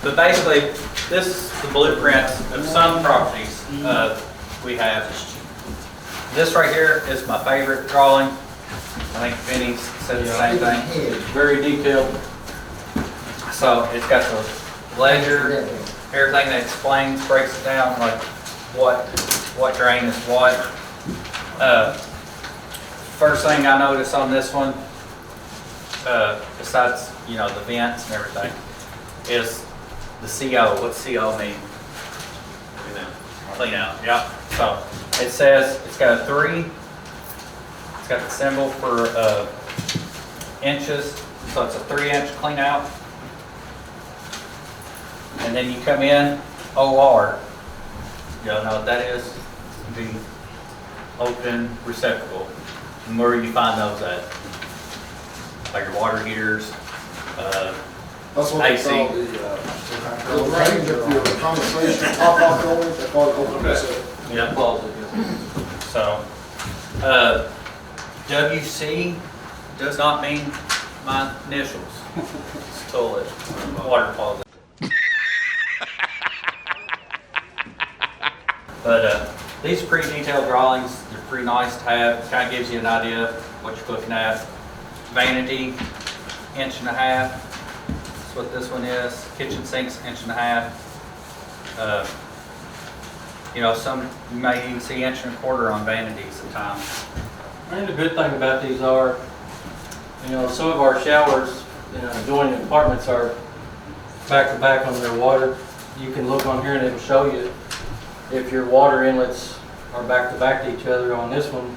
But basically, this is the blueprint of some properties we have. This right here is my favorite drawing. I think Vinny said the same thing. It's very detailed. So it's got the ledger, everything that explains, breaks it down, like what drain is what. First thing I noticed on this one, besides the vents and everything, is the CO. What's CO mean? Clean out. Yeah. So it says it's got a 3. It's got the symbol for inches, so it's a 3-inch clean out. And then you come in, OR. Y'all know what that is? The open receptacle. And where do you find those at? Like your water heaters, That's what AC. they call the range of your conversation, pop off going, they call it open receptacle. Yeah. So, WC does not mean my initials. It's toilet, water closet. But these are pretty detailed drawings. They're pretty nice to have. Kind of gives you an idea of what you're looking at. Vanity, 1.5 inches. That's what this one is. Kitchen sink's 1.5 inches. Some you may even see 1.25 inches on vanities at times. And the good thing about these are, some of our showers in adjoining apartments are back to back on their water. You can look on here and it will show you if your water inlets are back to back to each other. On this one,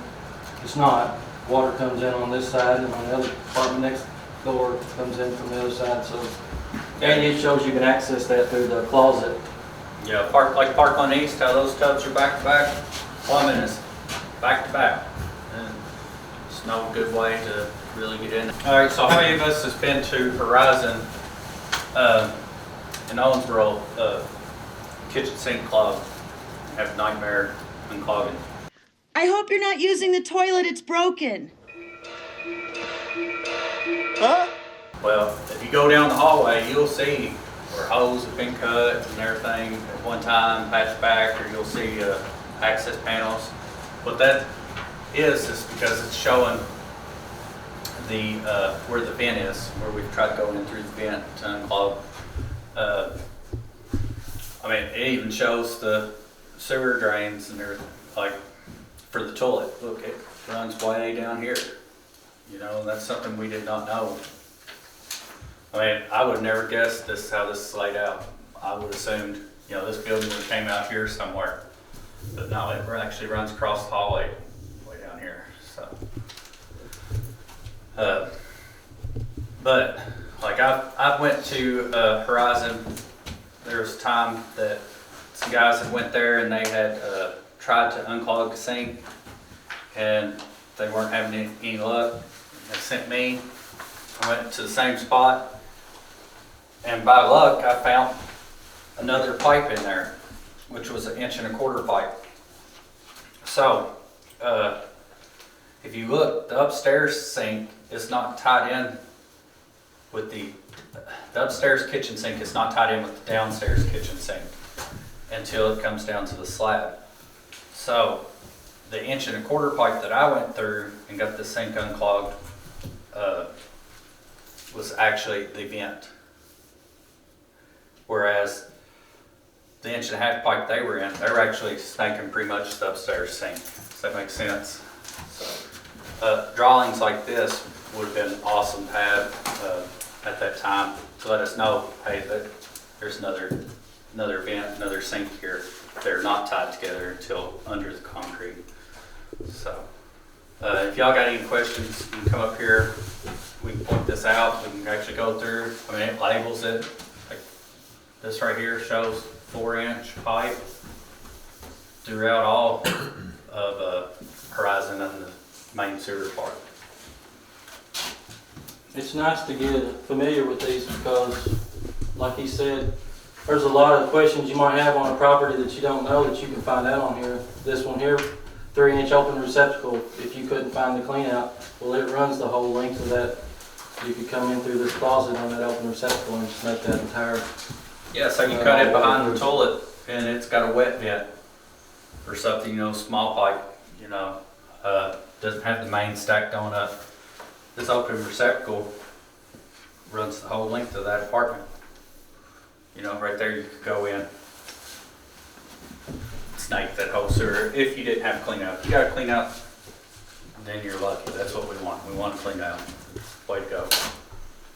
it's not. Water comes in on this side, and on the other apartment next door comes in from the other side. So, and it shows you can access that through the closet. Yeah, Parkland East, how those tubs are back to back. Plumbing is back to back, and it's no good way to really get in. All right, so how many of us has been to Horizon in Owensboro kitchen sink clog? Have a nightmare unclogging. I hope you're not using the toilet, it's broken. Huh? Well, if you go down the hallway, you'll see where holes have been cut and everything at one time, patched back, or you'll see access panels. What that is because it's showing the where the vent is, where we've tried to go in through the vent to unclog. It even shows the sewer drains and everything, like for the toilet. Look, it runs way down here. That's something we did not know. I would have never guessed this how this is laid out. I would have assumed, this building would have came out here somewhere. But no, it actually runs across the hallway way down here. So, but like I went to Horizon. There was a time that some guys had went there and they had tried to unclog the sink and they weren't having any luck. They sent me. I went to the same spot, and by luck I found another pipe in there, which was 1.25 inch pipe. So if you look, the upstairs sink is not tied in with the upstairs kitchen sink is not tied in with the downstairs kitchen sink until it comes down to the slab. So the 1.25 inch pipe that I went through and got the sink unclogged was actually the vent. Whereas the 1.5 inch pipe they were in, they were actually snaking pretty much the upstairs sink. Does that make sense? So drawings like this would have been awesome to have at that time to let us know, hey, there's another vent, another sink here. They're not tied together until under the concrete. So if y'all got any questions, you can come up here. We can point this out. We can actually go through. It labels it. Like this right here shows 4-inch pipe throughout all of Horizon and the main sewer part. It's nice to get familiar with these because, like he said, there's a lot of questions you might have on a property that you don't know that you can find out on here. This one here, 3-inch open receptacle. If you couldn't find the clean out, well, it runs the whole length of that. You could come in through this closet on that open receptacle and just make that entire Yeah, so you cut it behind the toilet and it's got a wet vent or something, you know, small pipe, you know, doesn't have the main stacked on up. This open receptacle runs the whole length of that apartment. You know, right there you could go in, snake that whole sewer if you didn't have clean out. If you got to clean out, then you're lucky. That's what we want. We want to clean out. Way to go.